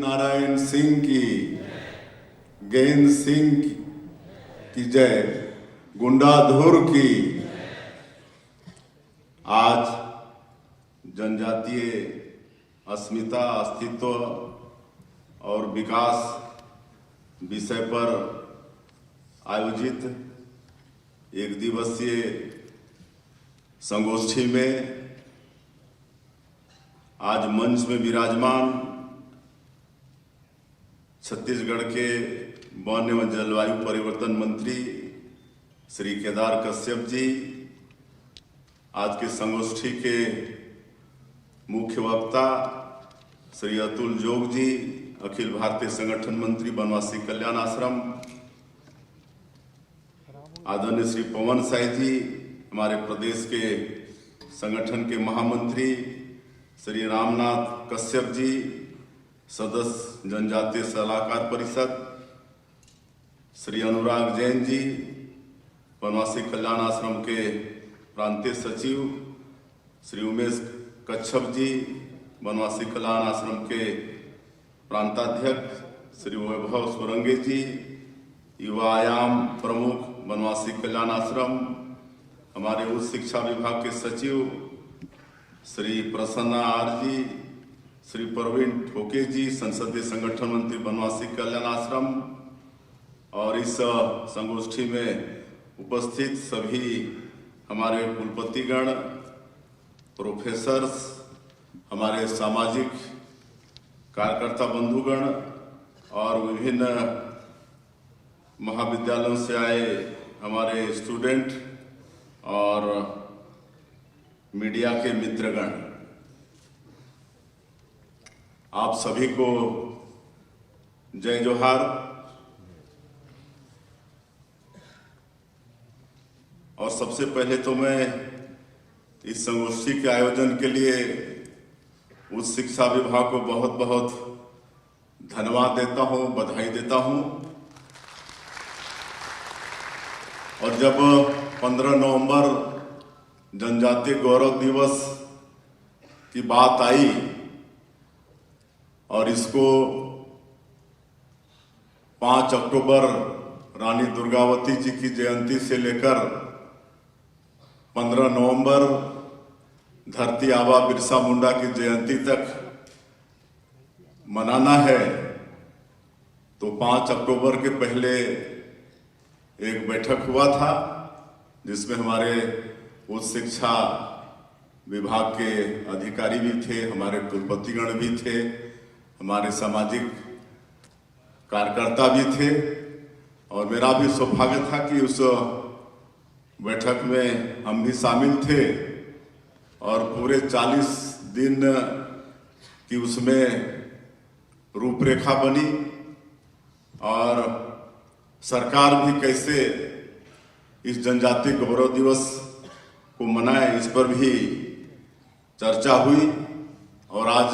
नारायण सिंह की, गेंद सिंह की जय, गुंडाधुर की। आज जनजातीय अस्मिता, अस्तित्व और विकास विषय पर आयोजित एक दिवसीय संगोष्ठी में आज मंच में विराजमान छत्तीसगढ़ के वन एवं जलवायु परिवर्तन मंत्री श्री केदार कश्यप जी, आज के संगोष्ठी के मुख्य वक्ता श्री अतुल जोग जी, अखिल भारतीय संगठन मंत्री बनवासी कल्याण आश्रम, आदरणीय श्री पवन साय जी, हमारे प्रदेश के संगठन के महामंत्री श्री रामनाथ कश्यप जी, सदस्य जनजातीय सलाहकार परिषद श्री अनुराग जैन जी, बनवासी कल्याण आश्रम के प्रांतीय सचिव श्री उमेश कच्छप जी, बनवासी कल्याण आश्रम के प्रांताध्यक्ष श्री वैभव सुरंगे जी, युवा आयाम प्रमुख बनवासी कल्याण आश्रम, हमारे उच्च शिक्षा विभाग के सचिव श्री प्रसन्ना आर जी, श्री प्रवीण ठोके जी, संसदीय संगठन मंत्री बनवासी कल्याण आश्रम, और इस संगोष्ठी में उपस्थित सभी हमारे कुलपतिगण, प्रोफेसर्स, हमारे सामाजिक कार्यकर्ता बंधुगण और विभिन्न महाविद्यालयों से आए हमारे स्टूडेंट और मीडिया के मित्रगण, आप सभी को जय जोहार। और सबसे पहले तो मैं इस संगोष्ठी के आयोजन के लिए उच्च शिक्षा विभाग को बहुत बहुत धन्यवाद देता हूं, बधाई देता हूं। और जब 15 नवंबर जनजातीय गौरव दिवस की बात आई और इसको 5 अक्टूबर रानी दुर्गावती जी की जयंती से लेकर 15 नवंबर धरती आबा बिरसा मुंडा की जयंती तक मनाना है, तो 5 अक्टूबर के पहले एक बैठक हुआ था जिसमें हमारे उच्च शिक्षा विभाग के अधिकारी भी थे, हमारे कुलपतिगण भी थे, हमारे सामाजिक कार्यकर्ता भी थे, और मेरा भी सौभाग्य था कि उस बैठक में हम भी शामिल थे। और पूरे 40 दिन की उसमें रूपरेखा बनी और सरकार भी कैसे इस जनजातीय गौरव दिवस को मनाए, इस पर भी चर्चा हुई। और आज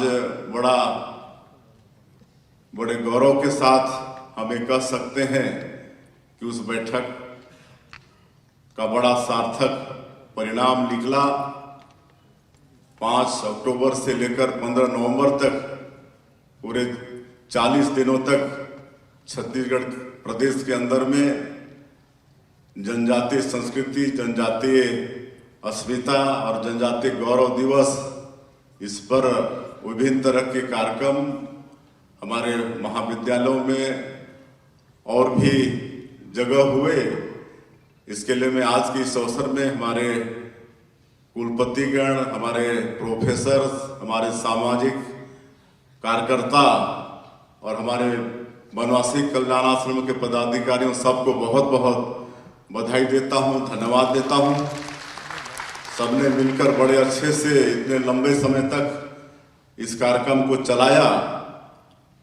बड़े गौरव के साथ हम ये कह सकते हैं कि उस बैठक का बड़ा सार्थक परिणाम निकला। 5 अक्टूबर से लेकर 15 नवंबर तक पूरे 40 दिनों तक छत्तीसगढ़ प्रदेश के अंदर में जनजातीय संस्कृति, जनजातीय अस्मिता और जनजातीय गौरव दिवस, इस पर विभिन्न तरह के कार्यक्रम हमारे महाविद्यालयों में और भी जगह हुए। इसके लिए मैं आज के इस अवसर में हमारे कुलपतिगण, हमारे प्रोफेसर, हमारे सामाजिक कार्यकर्ता और हमारे बनवासी कल्याण आश्रम के पदाधिकारियों सबको बहुत बहुत बधाई देता हूं, धन्यवाद देता हूं। सबने मिलकर बड़े अच्छे से इतने लंबे समय तक इस कार्यक्रम को चलाया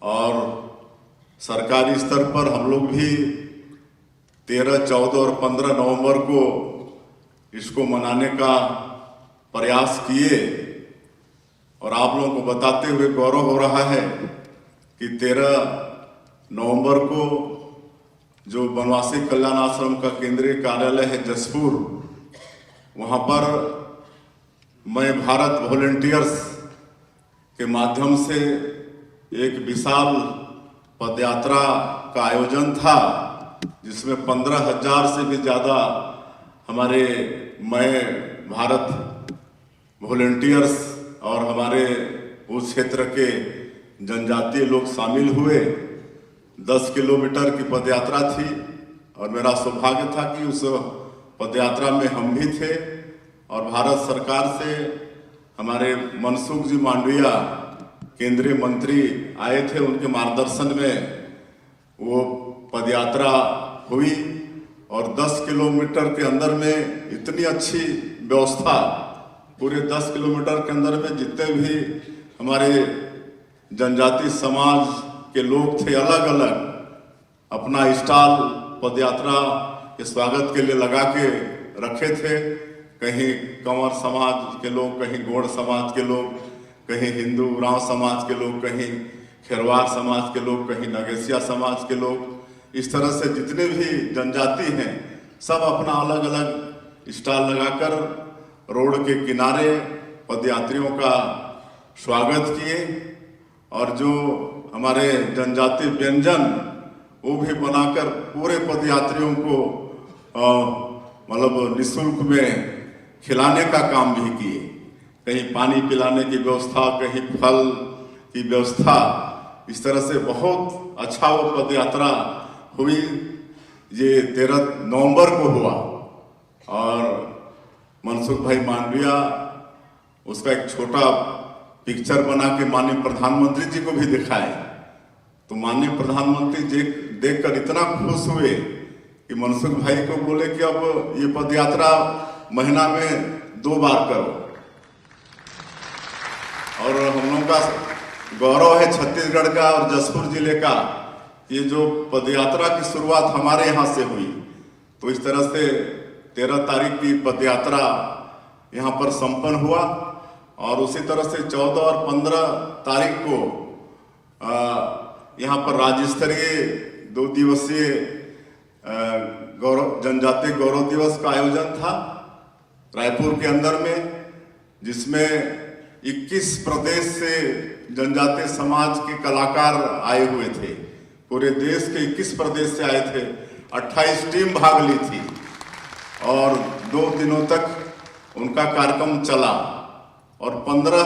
और सरकारी स्तर पर हम लोग भी 13, 14 और 15 नवंबर को इसको मनाने का प्रयास किए। और आप लोगों को बताते हुए गौरव हो रहा है कि 13 नवंबर को जो बनवासी कल्याण आश्रम का केंद्रीय कार्यालय है जसपुर, वहाँ पर मैं भारत वॉलंटियर्स के माध्यम से एक विशाल पदयात्रा का आयोजन था, जिसमें 15,000 से भी ज़्यादा हमारे भारत वॉलंटियर्स और हमारे उस क्षेत्र के जनजातीय लोग शामिल हुए। 10 किलोमीटर की पदयात्रा थी और मेरा सौभाग्य था कि उस पदयात्रा में हम भी थे और भारत सरकार से हमारे मनसुख जी मांडविया केंद्रीय मंत्री आए थे। उनके मार्गदर्शन में वो पदयात्रा हुई और 10 किलोमीटर के अंदर में इतनी अच्छी व्यवस्था, पूरे 10 किलोमीटर के अंदर में जितने भी हमारे जनजाति समाज के लोग थे, अलग अलग अपना स्टॉल पदयात्रा के स्वागत के लिए लगा के रखे थे। कहीं कंवर समाज के लोग, कहीं गोंड समाज के लोग, कहीं हिंदू राव समाज के लोग, कहीं खेरवार समाज के लोग, कहीं नगेसिया समाज के लोग। इस तरह से जितने भी जनजाति हैं सब अपना अलग अलग स्टॉल लगाकर रोड के किनारे पदयात्रियों का स्वागत किए और जो हमारे जनजाति व्यंजन वो भी बनाकर पूरे पदयात्रियों को मतलब निःशुल्क में खिलाने का काम भी किए। कहीं पानी पिलाने की व्यवस्था, कहीं फल की व्यवस्था। इस तरह से बहुत अच्छा वो पदयात्रा हुई। ये 13 नवंबर को हुआ और मनसुख भाई मांडविया उसका एक छोटा पिक्चर बना के माननीय प्रधानमंत्री जी को भी दिखाए। तो माननीय प्रधानमंत्री देखकर इतना खुश हुए कि मनसुख भाई को बोले कि अब ये पदयात्रा महीना में 2 बार करो। और हम लोगों का गौरव है छत्तीसगढ़ का और जसपुर जिले का, ये जो पदयात्रा की शुरुआत हमारे यहाँ से हुई। तो इस तरह से 13 तारीख की पदयात्रा यहाँ पर संपन्न हुआ और उसी तरह से 14 और 15 तारीख को यहाँ पर राज्य स्तरीय 2 दिवसीय जनजातीय गौरव दिवस का आयोजन था रायपुर के अंदर में, जिसमें 21 प्रदेश से जनजातीय समाज के कलाकार आए हुए थे। पूरे देश के 21 प्रदेश से आए थे। 28 टीम भाग ली थी और 2 दिनों तक उनका कार्यक्रम चला और 15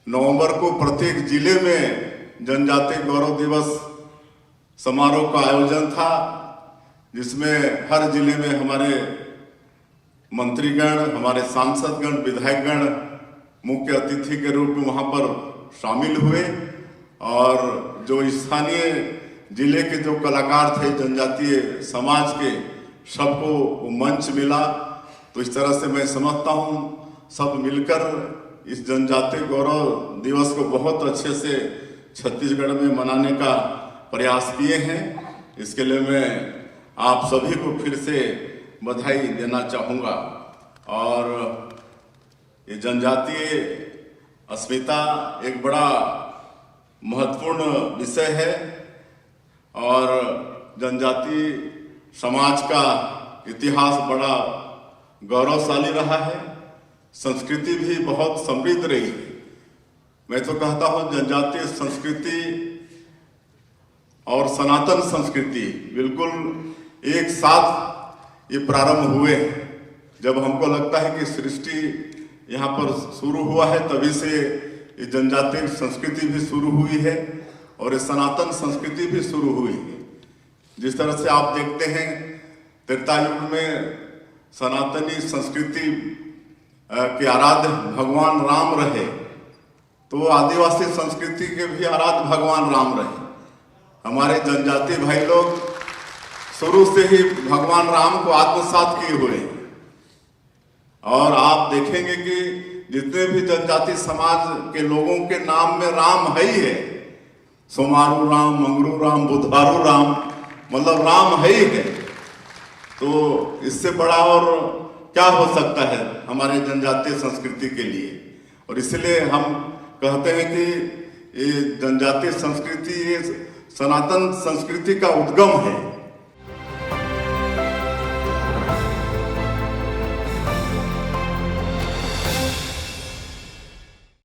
नवंबर को प्रत्येक जिले में जनजातीय गौरव दिवस समारोह का आयोजन था, जिसमें हर जिले में हमारे मंत्रीगण, हमारे सांसदगण, विधायकगण मुख्य अतिथि के रूप में वहां पर शामिल हुए और जो स्थानीय जिले के जो कलाकार थे जनजातीय समाज के, सबको वो मंच मिला। तो इस तरह से मैं समझता हूँ सब मिलकर इस जनजातीय गौरव दिवस को बहुत अच्छे से छत्तीसगढ़ में मनाने का प्रयास किए हैं। इसके लिए मैं आप सभी को फिर से बधाई देना चाहूँगा। और ये जनजातीय अस्मिता एक बड़ा महत्वपूर्ण विषय है और जनजातीय समाज का इतिहास बड़ा गौरवशाली रहा है। संस्कृति भी बहुत समृद्ध रही है। मैं तो कहता हूँ जनजातीय संस्कृति और सनातन संस्कृति बिल्कुल एक साथ ये प्रारंभ हुए। जब हमको लगता है कि सृष्टि यहाँ पर शुरू हुआ है, तभी से ये जनजातीय संस्कृति भी शुरू हुई है और ये सनातन संस्कृति भी शुरू हुई है। जिस तरह से आप देखते हैं त्रेता युग में सनातनी संस्कृति के आराध्य भगवान राम रहे, तो आदिवासी संस्कृति के भी आराध्य भगवान राम रहे। हमारे जनजातीय भाई लोग शुरू से ही भगवान राम को आत्मसात किए हुए हैं और आप देखेंगे कि जितने भी जनजाति समाज के लोगों के नाम में राम है ही है। सोमारू राम, मंगरू राम, बुधारू राम, मतलब राम है ही है। तो इससे बड़ा और क्या हो सकता है हमारे जनजातीय संस्कृति के लिए। और इसलिए हम कहते हैं कि ये जनजातीय संस्कृति ये सनातन संस्कृति का उद्गम है।